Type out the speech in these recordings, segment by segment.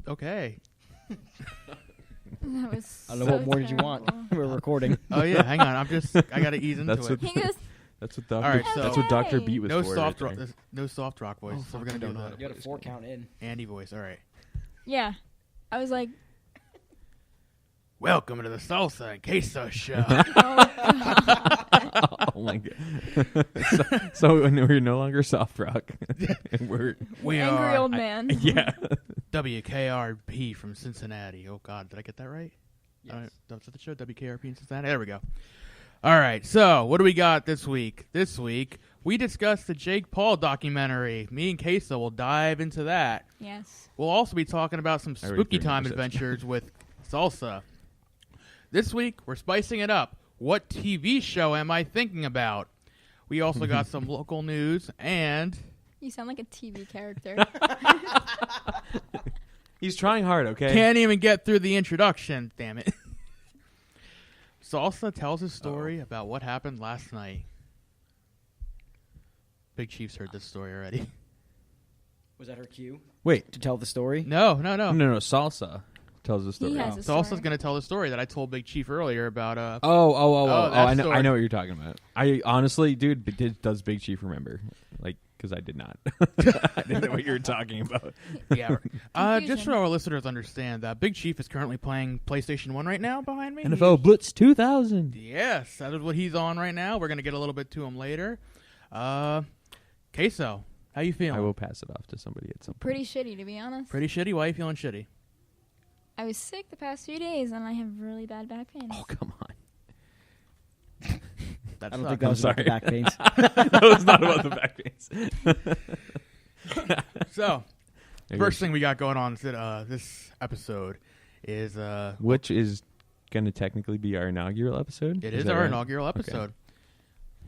Okay. That was I don't know what more did you want. We're recording. Oh yeah, hang on. I gotta ease into it. He goes, That's what Dr. All right, so- that's what Dr. Beat was No for. soft right rock. there. No soft rock voice. So we're gonna do the You got a 4 count in. Andy voice. All right. yeah. I was like, Welcome to the Salsa and Queso Show. Oh my god. so we're no longer soft rock. we're We angry are old man. yeah. WKRP from Cincinnati. Oh God, did I get that right? Yes. That's the show. WKRP in Cincinnati. There we go. All right. So what do we got this week? This week we discussed the Jake Paul documentary. Me and Queso will dive into that. Yes. We'll also be talking about some I already spooky threw time my perception. adventures with salsa. This week, we're spicing it up. What TV show am I thinking about? We also got some local news and... You sound like a TV character. He's trying hard, okay? Can't even get through the introduction, damn it. Salsa tells a story about what happened last night. Big Chief's heard this story already. Was that her cue Wait. to tell the story? No. No, Salsa tells the story. He has a Salsa's story. going to tell the story that I told Big Chief earlier about... Oh, that I know story. what you're talking about. I honestly, dude, does Big Chief remember? Like, because I did not. I didn't know what you were talking about. Yeah. Just Confusion. so our listeners understand, Big Chief is currently playing PlayStation 1 right now behind me. NFL Blitz 2000. Yes, that is what he's on right now. We're going to get a little bit to him later. Queso, how you feeling? I will pass it off to somebody at some point. Pretty shitty, to be honest. Pretty shitty? Why are you feeling shitty? I was sick the past few days, and I have really bad back pain. Oh, come on. That's I don't think that was I'm about the sorry. back pains. That was not about the back pains. So, There first you thing we got going on this episode is... go. Which is going to technically be our inaugural episode? It is that our right? inaugural Okay. episode.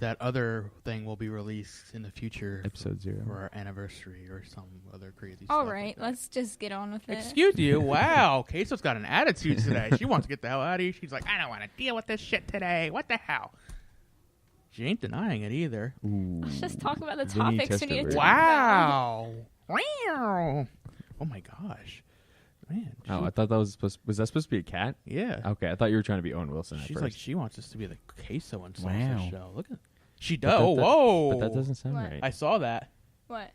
That other thing will be released in the future Episode 0. for our anniversary or some other crazy All stuff. right, like that. let's just get on with it. Excuse you. Wow. Queso's got an attitude today. She wants to get the hell out of here. She's like, I don't want to deal with this shit today. What the hell? She ain't denying it either. Ooh. Let's just talk about the Vinny topics we need to Testaverde. talk about. Wow. Wow. Oh my gosh. Man. Oh, I thought that was supposed to be a cat? Yeah. Okay, I thought you were trying to be Owen Wilson at She's first. like, she wants us to be the Queso and Salsa Wow. show. Look at She But does. that- Oh, that- whoa. But that doesn't sound What? right. I saw that. What?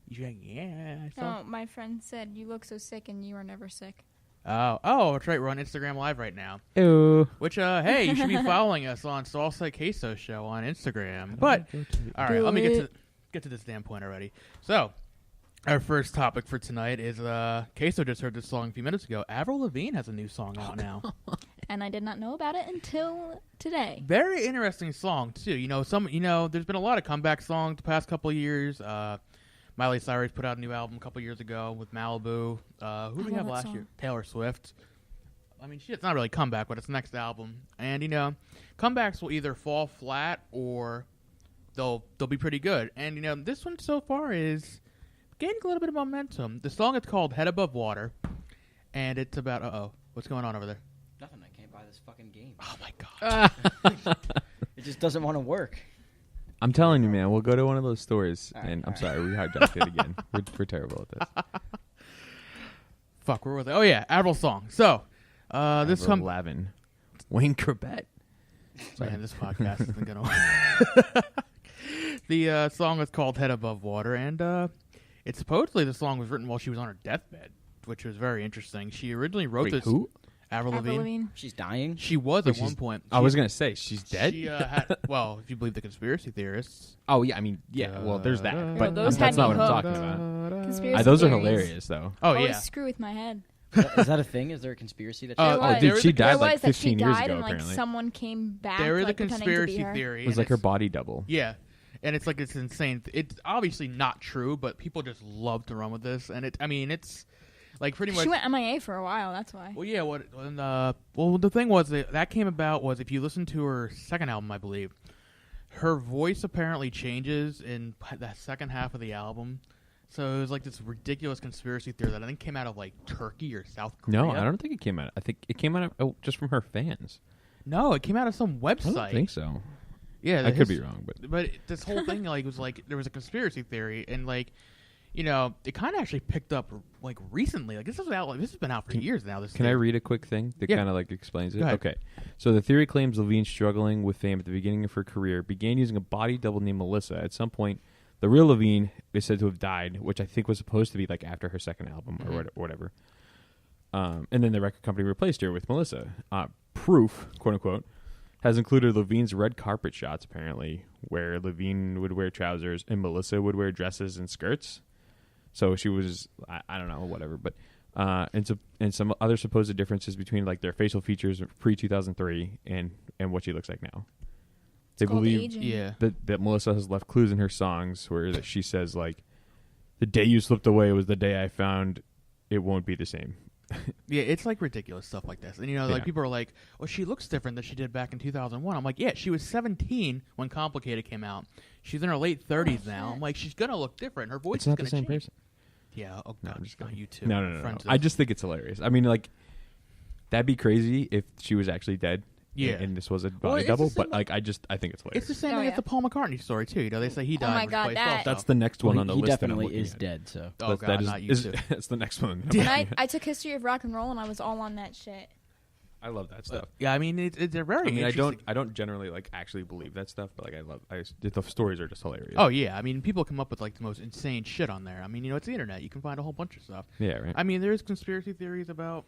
Yeah, I saw. No, my friend said you look so sick, and you are never sick. Oh, that's right. We're on Instagram Live right now. Ew. Which, hey, you should be following us on Salsa Queso Show on Instagram. But, all right, let me get to this damn point already. So, our first topic for tonight is Queso just heard this song a few minutes ago. Avril Lavigne has a new song out now. And I did not know about it until today. Very interesting song too. There's been a lot of comeback songs the past couple of years. Miley Cyrus put out a new album a couple years ago with Malibu. Who did we have love that last song. year? Taylor Swift. I mean, it's not really comeback, but it's next album. And comebacks will either fall flat or they'll be pretty good. And this one so far is gaining a little bit of momentum. The song is called "Head Above Water," and it's about what's going on over there? Nothing. I can't buy this fucking game. Oh my god. It just doesn't want to work. I'm telling you, man, we'll go to one of those stores, All right, and all I'm sorry, we hijacked it again. We're terrible at this. Fuck, where was I? Oh yeah, Avril song. So, this Avril Lavigne. Wayne Corbett. Man, this podcast isn't gonna. The song is called "Head Above Water," and it's supposedly the song was written while she was on her deathbed, which was very interesting. She originally wrote Wait, this. who? Avril Lavigne. She's dying. She was Wait, at one point. I was going to say, she's dead? She well, if you believe the conspiracy theorists. Oh, yeah, I mean, yeah, well, there's that. Girl, But those that's had not me what I'm hooked. talking about. Conspiracy Those are theories hilarious, though. Oh always yeah. screw with my head. Is that a thing? Is there a conspiracy that? Uh, There oh, was. dude, Dude, she died There like was that she 15 years died ago, and like apparently. someone came back. There is a like, pretending to be conspiracy her. theory. It was and like her it's- body double. Yeah. And it's like it's insane. It's obviously not true, but people just love to run with this. And it's like pretty much. She went MIA for a while. That's why. Well, yeah. Well, the thing was that came about was if you listen to her second album, I believe, her voice apparently changes in that second half of the album. So it was like this ridiculous conspiracy theory that I think came out of like Turkey or South Korea. No, I don't think it came out. I think it came out of, just from her fans. No, it came out of some I website. don't think so. Yeah, I could be wrong, but this whole thing like was like there was a conspiracy theory, and like it kind of actually picked up like recently. Like this has been out for years now. Can I read a quick thing that kind of like explains it? Go ahead. Okay. So the theory claims Levine, struggling with fame at the beginning of her career, began using a body double named Melissa. At some point, the real Levine is said to have died, which I think was supposed to be like after her second album or whatever. And then the record company replaced her with Melissa. Proof, quote unquote, has included Levine's red carpet shots, apparently, where Levine would wear trousers and Melissa would wear dresses and skirts. So she was, I don't know, whatever. But and some other supposed differences between like their facial features pre-2003 and what she looks like now. They believe that Melissa has left clues in her songs where that she says like, "The day you slipped away was the day I found it won't be the same." Yeah, it's like ridiculous stuff like this. And like people are like, "Well, she looks different than she did back in 2001." I'm like, "Yeah, she was 17 when Complicated came out. She's in her late 30s now." I'm like, "She's gonna look different. Her voice It's is not gonna the same change." person. Yeah. Oh No, God, I'm just not kidding. you two. No. I just think it's hilarious. I mean, like, that'd be crazy if she was actually dead. Yeah. And this was a body it's double, the same but like, I think it's hilarious. It's the same Oh, thing yeah. as the Paul McCartney story too. They say he died. my and was God, replaced that- also. That's the next one on the he list. that I'm definitely looking is at. dead. So Oh That God, is- not you two. That's the next one. And I took history of rock and roll, and I was all on that shit. I love that stuff. Yeah, I mean it's a very. I mean, interesting- I don't generally like actually believe that stuff, but like the stories are just hilarious. Oh yeah, I mean people come up with like the most insane shit on there. I mean it's the internet. You can find a whole bunch of stuff. yeah, right. I mean there's conspiracy theories about.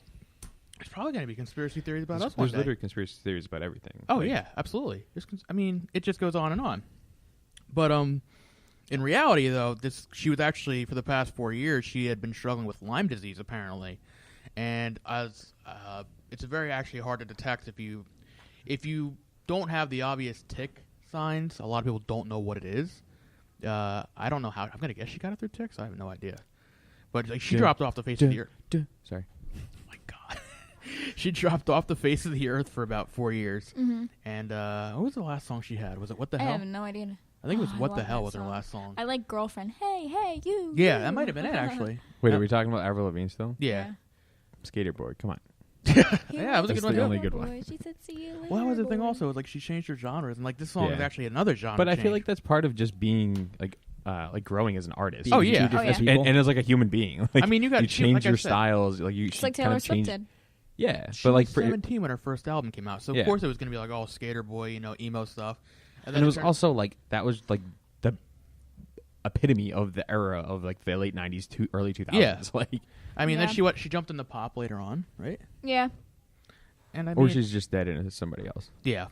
There's probably going to be conspiracy theories about us one There's day. literally conspiracy theories about everything. Oh Like, yeah, absolutely. I mean, it just goes on and on. But in reality, though, she was actually for the past 4 years she had been struggling with Lyme disease apparently, and as it's very actually hard to detect if you don't have the obvious tick signs. A lot of people don't know what it is. I don't know how. I'm gonna guess she got it through ticks. I have no idea. But like, she dropped off the face of the earth. Sorry. Oh my God. She dropped off the face of the earth for about 4 years. Mm-hmm. And what was the last song she had? Was it What the I Hell? have no idea. I think it was Oh, I What the love Hell that was her song. last song. I like Girlfriend. Hey, you. Yeah, you. that might have been it, actually. Wait, are we talking about Avril Lavigne still? Yeah. Skater Boy, come on. Yeah, it was a That's good one, the too. only good one. She said, "See you later." Well, that was the thing boy." also. Was like she changed her genres. And like this song is Yeah. actually another genre But I feel change. like that's part of just being like growing as an artist. Oh, Being yeah. two different Oh, yeah. people. And as like a human being. Like, I mean, you got- change like I your said, styles. Like you It's should like kind Taylor of Swift change. did. Yeah, she but like was for 17 when her first album came out. So Yeah. of course it was going to be like all skater boy, emo stuff. and it was turned- also like that was like the epitome of the era of like the late 90s to early 2000s. Yeah. Like, I mean, Yeah. then she jumped into pop later on, right? Yeah. And I or mean, she's just dead and it's somebody else. yeah.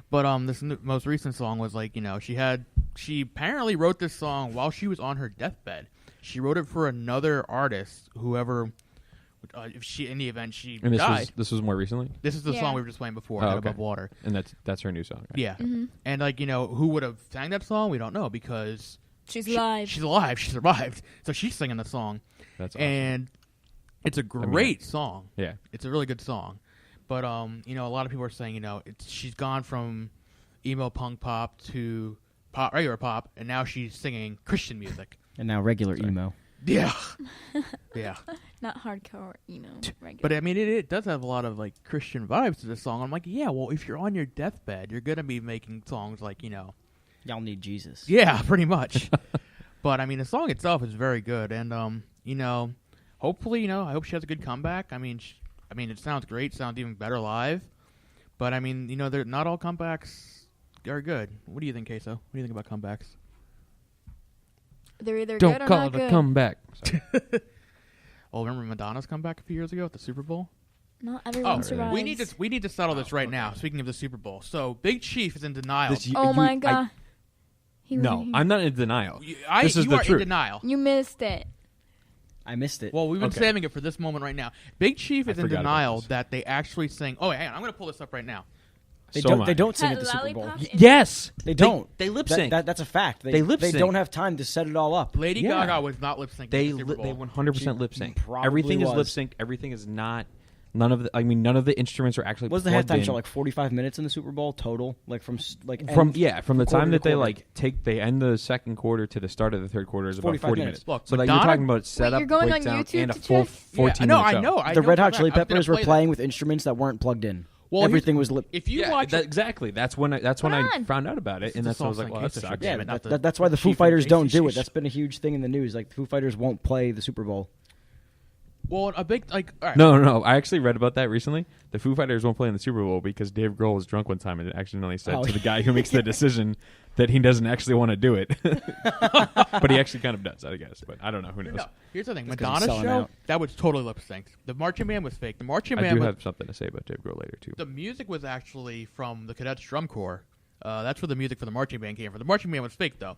But this most recent song was like, she apparently wrote this song while she was on her deathbed. She wrote it for another artist, whoever. If she, in the event she And died, this was more recently, this is the Yeah. song we were just playing before, Oh, Head okay. Above Water. and that's her new song. Right? Yeah, and like who would have sang that song? We don't know because She's live. She's alive. She survived, so she's singing the song, That's awesome. and it's a great song. Yeah. It's a really good song, but a lot of people are saying she's gone from emo punk pop to pop, regular pop, and now she's singing Christian music. And now regular Sorry. emo. Yeah, yeah. Not hardcore, regular. But I mean, it does have a lot of like Christian vibes to the song. I'm like, yeah, well, if you're on your deathbed, you're gonna be making songs like Y'all need Jesus. yeah, pretty much. But I mean, the song itself is very good, and hopefully, I hope she has a good comeback. I mean, it sounds great. Sounds even better live. But I mean, they're not all comebacks are good. What do you think, Queso? What do you think about comebacks? They're either Don't good or call not it a good. comeback. Sorry. Oh, remember Madonna's comeback a few years ago at the Super Bowl? Not everyone Oh, survives. we need to settle this right now. Speaking of the Super Bowl, so Big Chief is in denial. Oh my God. No, I'm not in denial. You This is you the are truth. in denial. You missed it. I missed it. Well, we've been Okay. saving it for this moment right now. Big Chief I is in forgot about denial this. that they actually sing. Oh, hang on, I'm going to pull this up right now. They So don't. am They I. don't sing Had at the Super Bowl. lollipops in- Yes, They don't. They lip That- sync. that's a fact. They lip They sync. don't have time to set it all up. Lady Yeah. Gaga was not lip syncing. They the Super Bowl. they 100% lip sync. probably Everything is was. lip sync. Everything is not. None of the instruments are actually. Was the plugged halftime in. show like 45 minutes in the Super Bowl total? Like from from end- from the quarter time to that they quarter? they end the second quarter to the start of the third quarter is about 45 40 minutes. minutes. Look, so that Madonna- you're talking about setup, you're going on breakdown, YouTube and a to full check? 14 no, minute show. I know. the Red for Hot that. Chili I was gonna Peppers were play that. playing with instruments that weren't plugged in. Well, everything was lip. if you watch exactly. That's when I on. found out about it, and that's when I was like, well, that Soft sucks. Damn Yeah, it, not that's why the Foo Chief Fighters and don't do it. JCC. That's been a huge thing in the news. Like the Foo Fighters won't play the Super Bowl. Well, a big all right. No. I actually read about that recently. The Foo Fighters won't play in the Super Bowl because Dave Grohl was drunk one time and accidentally said to the guy who makes the decision that he doesn't actually want to do it. But he actually kind of does, I guess. But I don't know. Who knows? No, here's the thing. That's 'cause he's Madonna's selling show, out. that was totally lip synced. The marching band was fake. The marching I band do was, have something to say about Dave Grohl later, too. the music was actually from the Cadets Drum Corps. That's where the music for the marching band came from. The marching band was fake, though.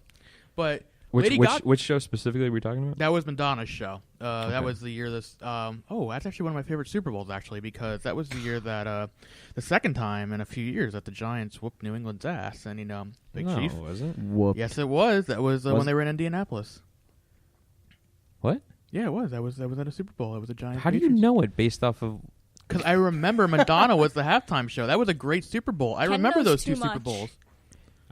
But Which show specifically are we talking about? that was Madonna's show. That Okay. was the year this. That's actually one of my favorite Super Bowls, actually, because that was the year that the second time in a few years that the Giants whooped New England's ass, and Big no, Chief. was it? Whoop. Yes, it was. That was Was when it? they were in Indianapolis. What? Yeah, it was. That was at a Super Bowl. It was a Giants. How do you know it based off of... Because I remember Madonna was the halftime show. That was a great Super Bowl. I Ken remember knows those two too Super much. Bowls.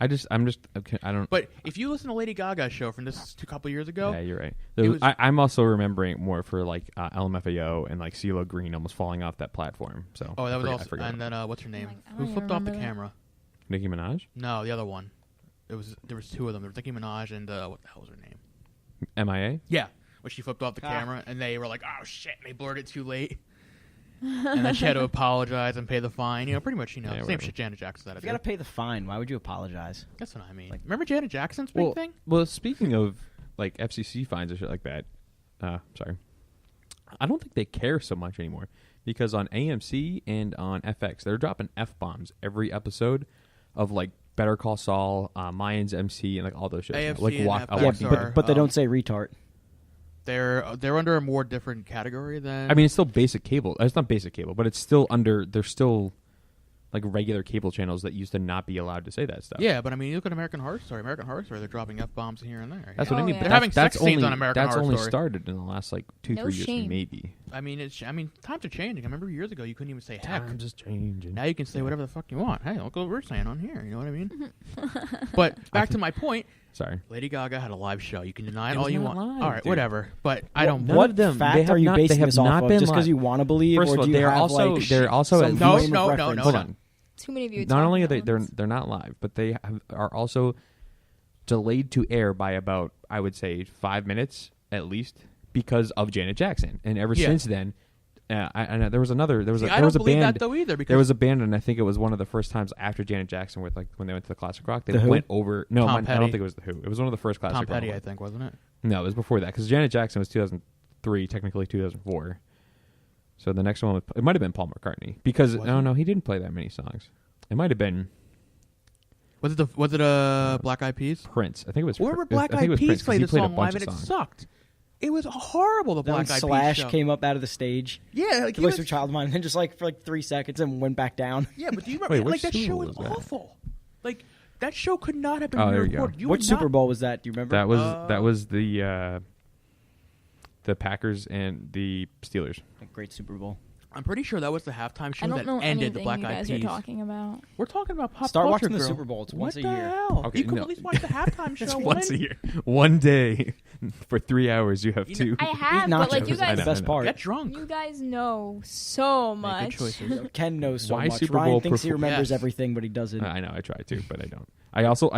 okay, I don't... But if you listen to Lady Gaga's show from this a couple years ago, Yeah, you're right. It was- I'm also remembering more for like LMFAO and like CeeLo Green almost falling off that platform. So that was I also. forgot And about then what's her name? I don't Who even flipped off the remember that. camera? that. Nicki Minaj, No, the other one. There was two of them. There was Nicki Minaj and what the hell was her name? MIA. Yeah, when she flipped off the camera and they were like, "Oh shit!" and they blurred it too late. And then she had to apologize and pay the fine. Pretty much, same whatever. shit Janet Jackson said. If you got to pay the fine, why would you apologize? That's what I mean. Remember Janet Jackson's big thing? Well, speaking of like FCC fines and shit like that, sorry, I don't think they care so much anymore because on AMC and on FX they're dropping F-bombs every episode of like Better Call Saul, Mayans MC, and like all those shows. AFC Like and Walk, FX Yeah, Walking are- Dead. but they don't say retard. They're under a more different category than. I mean, it's still basic cable. It's not basic cable, but it's still under. They're still like regular cable channels that used to not be allowed to say that stuff. yeah, but I mean, you look at American Horror Story. American Horror Story, they're dropping F-bombs here and there. That's Oh, what I mean. yeah. But They're having that's sex scenes only, on American That's Horror only Story. started in the last like 2-3 No years, shame. maybe. I mean, times are changing. I remember years ago you couldn't even say heck. Times is changing. Now you can say whatever the fuck you want. Hey, look what we're saying on here. You know what I mean? But back to my point. Sorry. Lady Gaga had a live show. You can deny it, It all was you not want. live, all right, dude. whatever. But I don't. None What of them. They fact have are you not- they basing have this off not of? been Just because live. you want to believe, First or of all, do you they're have also like they're also some at No, frame of no, reference? no, hold no. on. Too many of you. Not only are talking at once. they're not live, but they are also delayed to air by about I would say 5 minutes at least because of Janet Jackson. And ever Yeah. since then, there was See, I a don't believe band. that though either. Because There was a band, and I think it was one of the first times after Janet Jackson, with like when they went to the classic rock, they The Who? went over. No, Tom I don't Petty. think it was the Who. It was one of the first classic Tom rock Petty, I ones. think, wasn't it? No, it was before that because Janet Jackson was 2003, technically 2004. So the next one was, it might have been Paul McCartney because Was no, it? no, he didn't play that many songs. It might have been Was it Black Eyed Peas? Prince. I think it was. Or were I Black think it Eyed was Peas Prince 'cause played he the played a song bunch live of and it songs. sucked? It was horrible. The Then Black Eyed Slash Peas show. came up out of the stage. Yeah, like The he voice was, of Child of Mine, and then just like for like 3 seconds and went back down. yeah, but do you remember? Wait, like which that Super show Bowl was was that? awful. Like that show could not have been Oh, there you go. re-recorded. You Which would Super not- Bowl was that? Do you remember? That was the Packers and the Steelers. A great Super Bowl. I'm pretty sure that was the halftime show I don't that know ended the anything Black you Eyed guys Peas. are talking about. We're talking about pop Start culture, watching the girl. Super Bowl. It's what once a the year. hell? Okay, You can no. at least watch the halftime show. It's one. once a year, one day for 3 hours. You have You know, two. I have, nachos. but like you That's guys, the best part. Get drunk. you guys know so Make much. good choices. Ken knows so Why much. Super Ryan Bowl thinks he perfor- remembers Yes. everything, but he doesn't. I know I try to, but I don't. I also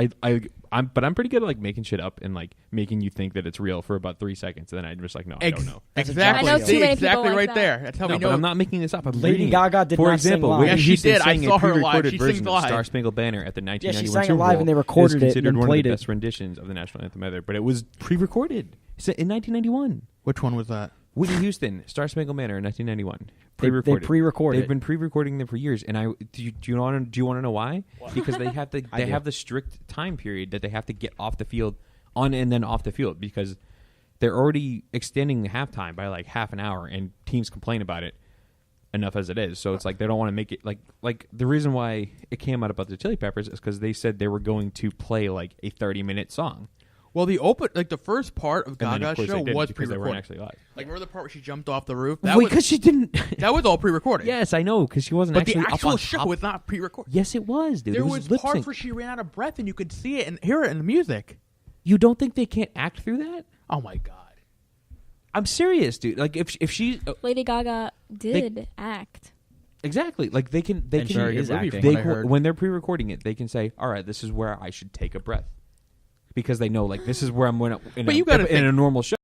I'm pretty good at like making shit up and like making you think that it's real for about 3 seconds, and then I'm just like, no, I don't know. That's Exactly. I know See, too many exactly people like right that. there. That's how No, we but know. I'm not making this up. I'm Lady reading. Gaga did For not example, sing live. Whitney Yes, she Houston did. I sang saw a her live. pre-recorded She version sings of live. Star Spangled Banner at the 1991 sang it Super live Bowl. and they recorded is it considered and one of played the it. best renditions of the national anthem ever, but it was pre-recorded. It's in 1991. Which one was that? Whitney Houston, Star Spangled Banner in 1991. They Pre-recorded. pre-recorded. They've been pre-recording them for years, and do you want to know why? Because they have the I do. have the strict time period that they have to get off the field on and then off the field because they're already extending the halftime by like half an hour, and teams complain about it enough as it is. So it's like they don't want to make it like the reason why it came out about the Chili Peppers is because they said they were going to play like a 30-minute song. Well, the first part of And then, of Gaga's course, show they didn't was because they weren't pre-recorded. actually live. Like remember the part where she jumped off the roof? Because she didn't. That was all pre-recorded. Yes, I know, because she wasn't but actually the up actual on show top. was not pre-recorded. Yes, it was, dude. There it was was lip parts sync. where she ran out of breath, and you could see it and hear it in the music. You don't think they can't act through that? Oh my god! I'm serious, dude. Like if she Lady Gaga did act. Exactly. Like they can And she Very is good movie acting. from what I heard. when they're pre-recording it, they can say, "All right, this is where I should take a breath," because they know like this is where I'm going to in But you gotta in think- a normal show.